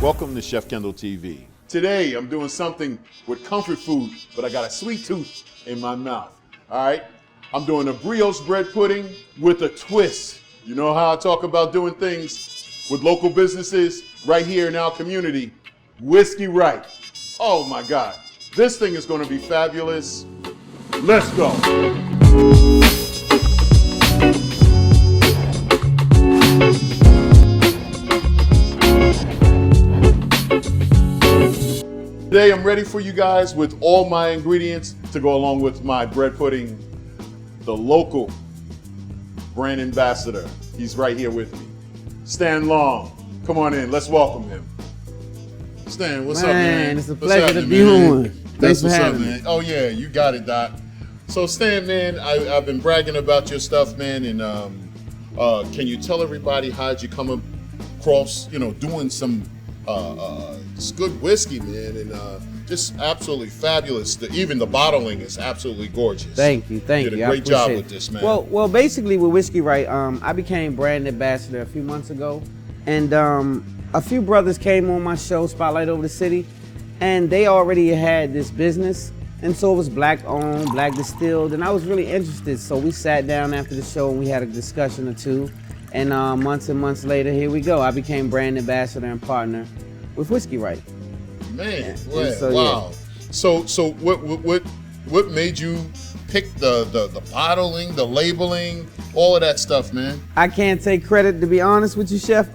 Welcome to Chef Kendall TV. Today I'm doing something with comfort food, but I got a sweet tooth in my mouth. All right, I'm doing a brioche bread pudding with a twist. You know how I talk about doing things with local businesses right here in our community? Whiskey Wright. Oh my God, this thing is going to be fabulous. Let's go. Today I'm ready for you guys with all my ingredients to go along with my bread pudding. The local brand ambassador, he's right here with me. Stan Long, come on in, let's welcome him. Stan, what's up, man? It's a pleasure to be on. Thanks for having me. Man. Oh yeah, you got it, Doc. So Stan, man, I've been bragging about your stuff, man, and can you tell everybody how'd you come across, doing some it's good whiskey, man, and just absolutely fabulous. Even the bottling is absolutely gorgeous. Thank you. You did a great job with this, man. Well, basically with Whiskey Wright, I became brand ambassador a few months ago, and a few brothers came on my show, Spotlight Over the City, and they already had this business, and so it was black owned, black distilled, and I was really interested. So we sat down after the show and we had a discussion or two, and months and months later, here we go. I became brand ambassador and partner with Whiskey Wright. Man, so, wow. Yeah. So what made you pick the bottling, the labeling, all of that stuff, man? I can't take credit, to be honest with you, Chef.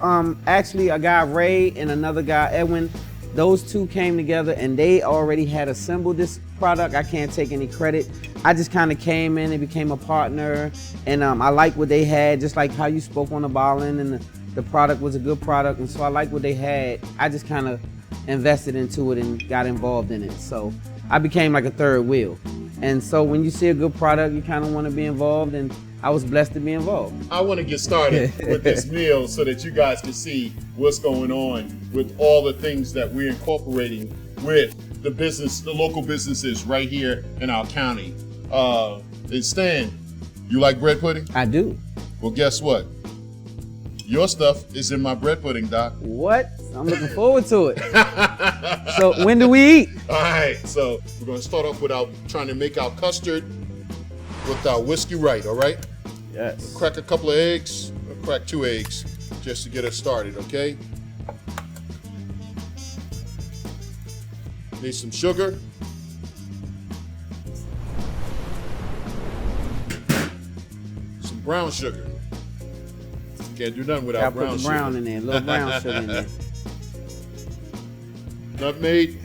Actually, a guy, Ray, and another guy, Edwin, those two came together and they already had assembled this product. I can't take any credit. I just kind of came in and became a partner, and I like what they had, just like how you spoke on the bottling, and the product was a good product, and so I like what they had. I just kind of invested into it and got involved in it. So I became like a third wheel. And so when you see a good product, you kind of want to be involved, and I was blessed to be involved. I want to get started with this meal so that you guys can see what's going on with all the things that we're incorporating with the local businesses right here in our county. And Stan, you like bread pudding? I do. Well, guess what? Your stuff is in my bread pudding, Doc. What? I'm looking forward to it. So when do we eat? All right, so we're gonna start off with trying to make our custard with our Whiskey Wright, all right? Yes. We'll crack a couple of eggs, we'll crack 2 eggs just to get us started, okay? Need some sugar. Some brown sugar. Can't do nothing without brown sugar. Brown in there, a little brown sugar in there. Nutmeg,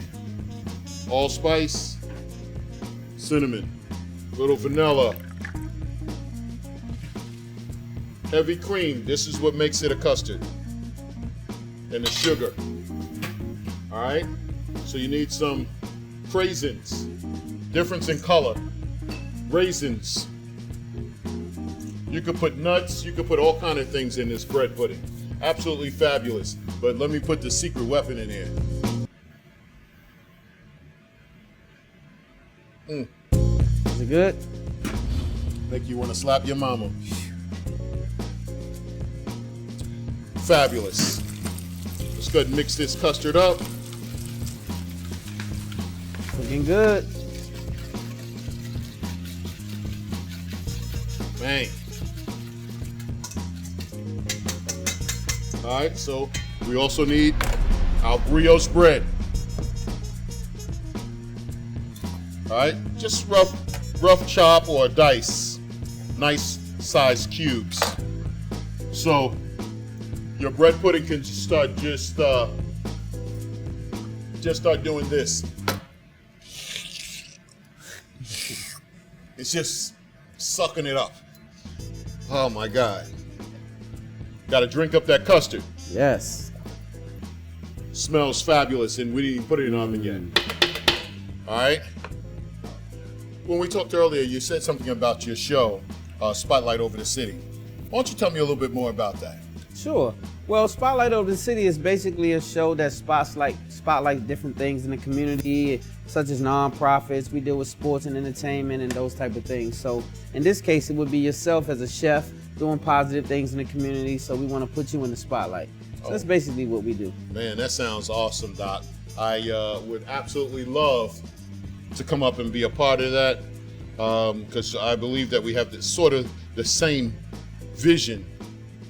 allspice, cinnamon, little vanilla, heavy cream. This is what makes it a custard. And the sugar. All right? So you need some craisins, difference in color, raisins. You could put nuts, you could put all kind of things in this bread pudding. Absolutely fabulous. But let me put the secret weapon in here. Is it good? Make you want to slap your mama. Fabulous. Let's go ahead and mix this custard up. Looking good. Bang. All right, so we also need our brioche bread. All right, just rough chop or dice, nice size cubes. So your bread pudding can start start doing this. It's just sucking it up. Oh my God. Got to drink up that custard. Yes. Smells fabulous, and we didn't even put it in the oven yet. All right. When we talked earlier, you said something about your show, Spotlight Over the City. Why don't you tell me a little bit more about that? Sure. Well, Spotlight Over the City is basically a show that spotlights different things in the community, such as nonprofits. We deal with sports and entertainment and those type of things. So in this case, it would be yourself as a chef doing positive things in the community. So we want to put you in the spotlight. So that's basically what we do. Man, that sounds awesome, Doc. I would absolutely love to come up and be a part of that because I believe that we have sort of the same vision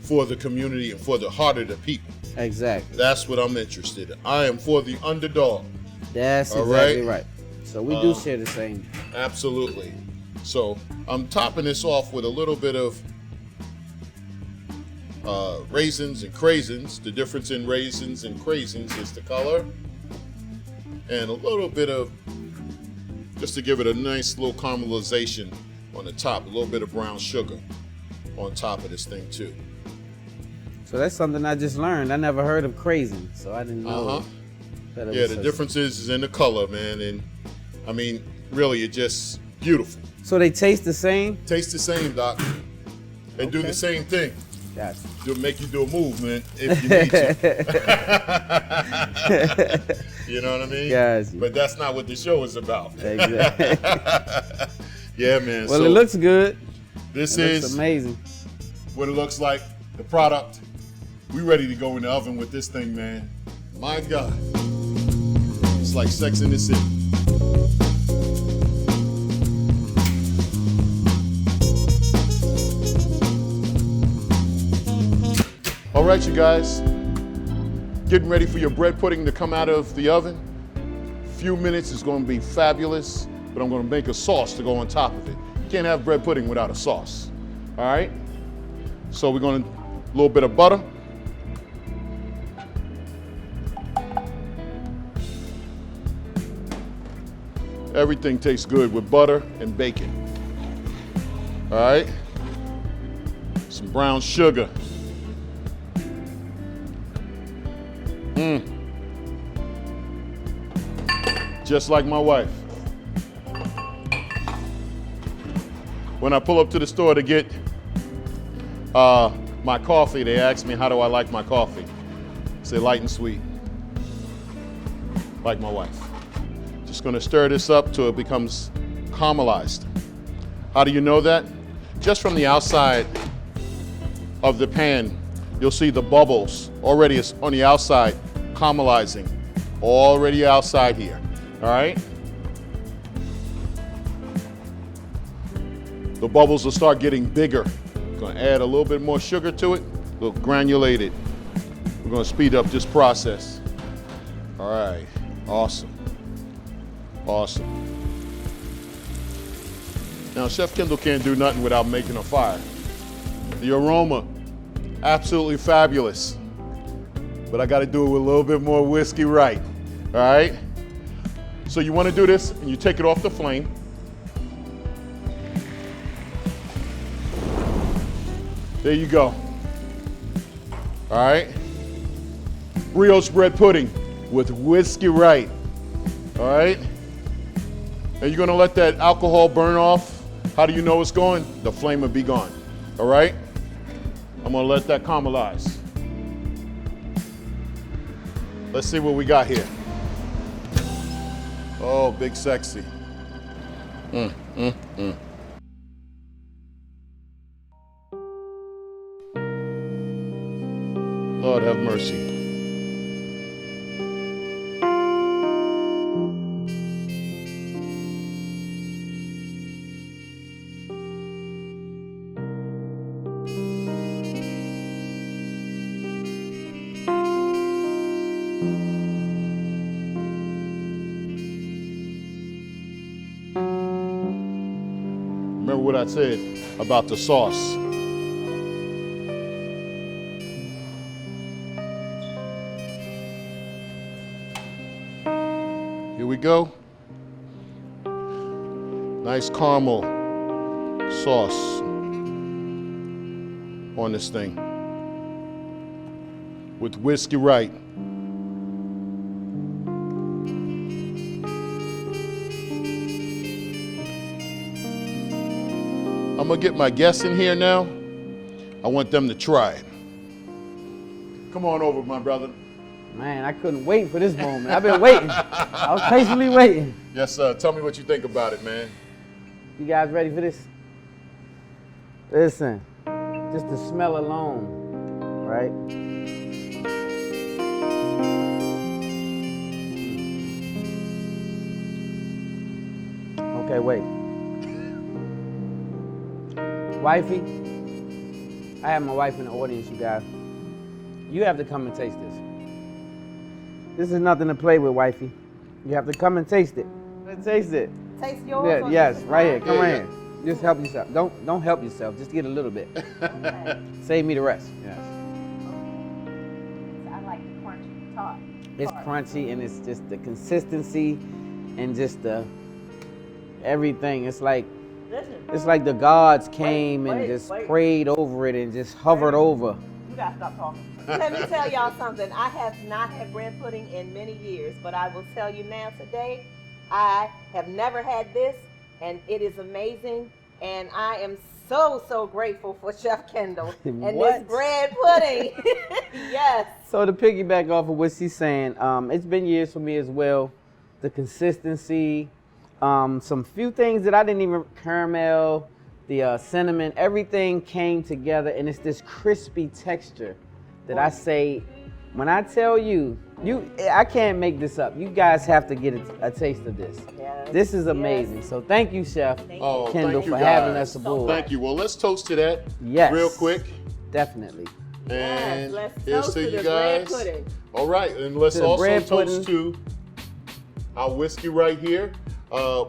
for the community and for the heart of the people. Exactly. That's what I'm interested in. I am for the underdog. That's exactly right. So we do share the same. Absolutely. So I'm topping this off with a little bit of raisins and craisins. The difference in raisins and craisins is the color. And a little bit of, just to give it a nice little caramelization on the top, a little bit of brown sugar on top of this thing too. So that's something I just learned. I never heard of craisins, so I didn't know. That it Yeah, was the such difference is in the color, man. And I mean, really, it's just beautiful. So they taste the same? Taste the same, Doc. And do the same thing. Gotcha. Make you do a movement if you need to. You know what I mean? Gotcha. But that's not what the show is about. Exactly. Yeah, man. Well, so it looks good. This Looks is amazing. what it looks like, the product. We ready to go in the oven with this thing, man. My God. It's like Sex in the City. All right, you guys, getting ready for your bread pudding to come out of the oven. Few minutes is going to be fabulous, but I'm going to make a sauce to go on top of it. You can't have bread pudding without a sauce. All right? So we're going to, a little bit of butter. Everything tastes good with butter and bacon. All right? Some brown sugar. Just like my wife. When I pull up to the store to get my coffee, they ask me, how do I like my coffee? I say light and sweet, like my wife. Just gonna stir this up till it becomes caramelized. How do you know that? Just from the outside of the pan, you'll see the bubbles already on the outside caramelizing, already outside here, all right? The bubbles will start getting bigger. Gonna add a little bit more sugar to it, a little granulated. We're gonna speed up this process. All right, awesome, awesome. Now, Chef Kendall can't do nothing without making a fire. The aroma, absolutely fabulous. But I gotta do it with a little bit more Whiskey Wright, all right? So you wanna do this, and you take it off the flame. There you go. All right. Brioche bread pudding with Whiskey Wright. All right. And you're gonna let that alcohol burn off. How do you know it's going? The flame will be gone. All right. I'm gonna let that caramelize. Let's see what we got here. Oh, big sexy. Lord have mercy. Remember what I said about the sauce. Here we go. Nice caramel sauce on this thing with Whiskey Wright. I'm gonna get my guests in here now. I want them to try it. Come on over, my brother. Man, I couldn't wait for this moment. I've been waiting. I was patiently waiting. Yes, sir. Tell me what you think about it, man. You guys ready for this? Listen, just the smell alone, right? wait. Wifey, I have my wife in the audience, you guys. You have to come and taste this. This is nothing to play with, wifey. You have to come and taste it. Taste it. Taste yours? Yeah, or yes, just right here. Come Yeah, right yeah. here. Just help yourself. Don't help yourself. Just get a little bit. Okay. Save me the rest. Yes. I like the crunchy top. It's crunchy and it's just the consistency and just the everything. It's like the gods came and just prayed over it and just hovered over. You gotta stop talking. Let me tell y'all something. I have not had bread pudding in many years, but I will tell you now today, I have never had this, and it is amazing. And I am so grateful for Chef Kendall and What? this bread pudding. Yes. So to piggyback off of what she's saying, it's been years for me as well. The consistency, some few things that I didn't even, caramel, the cinnamon, everything came together and it's this crispy texture that I say, when I tell you, I can't make this up. You guys have to get a taste of this. Yes. This is amazing. So thank you, Chef Oh, Kendall, thank you for guys. having us aboard. Thank you. Well, let's toast to that Yes. real quick. Definitely. And let's here's toast to to you the bread guys. pudding. All right, and let's To the also bread toast pudding. to our whiskey right here.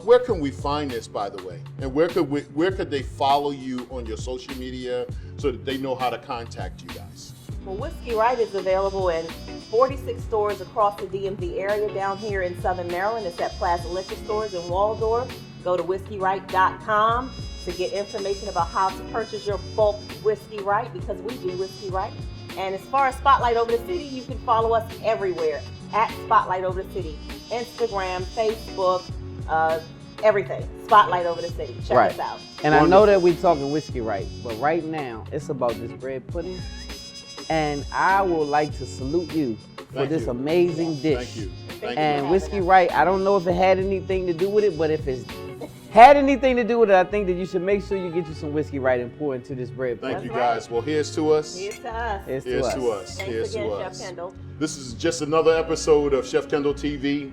Where can we find this, by the way? And where could they follow you on your social media so that they know how to contact you guys? Well, Whiskey Wright is available in 46 stores across the DMV area. Down here in Southern Maryland, it's at Plaza Liquor Stores in Waldorf. Go to whiskeyright.com to get information about how to purchase your bulk Whiskey Wright, because we do Whiskey Wright. And as far as Spotlight Over the City, you can follow us everywhere at Spotlight Over the City. Instagram, Facebook, everything. Spotlight Over the City. Check us out. And I know that we're talking Whiskey Right, but right now it's about this bread pudding. And I would like to salute you for Thank this you. amazing dish. Thank you. Thank And you. Whiskey Right, I don't know if it had anything to do with it, but if it's had anything to do with it, I think that you should make sure you get you some Whiskey Right and pour into this bread pudding. Thank you guys. Well, here's to us. Here's to us. Here's Here's to to us. us. Thanks Here's again, to Chef us. Kendall. This is just another episode of Chef Kendall TV.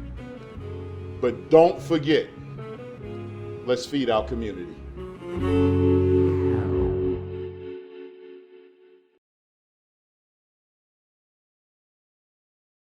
But don't forget, let's feed our community.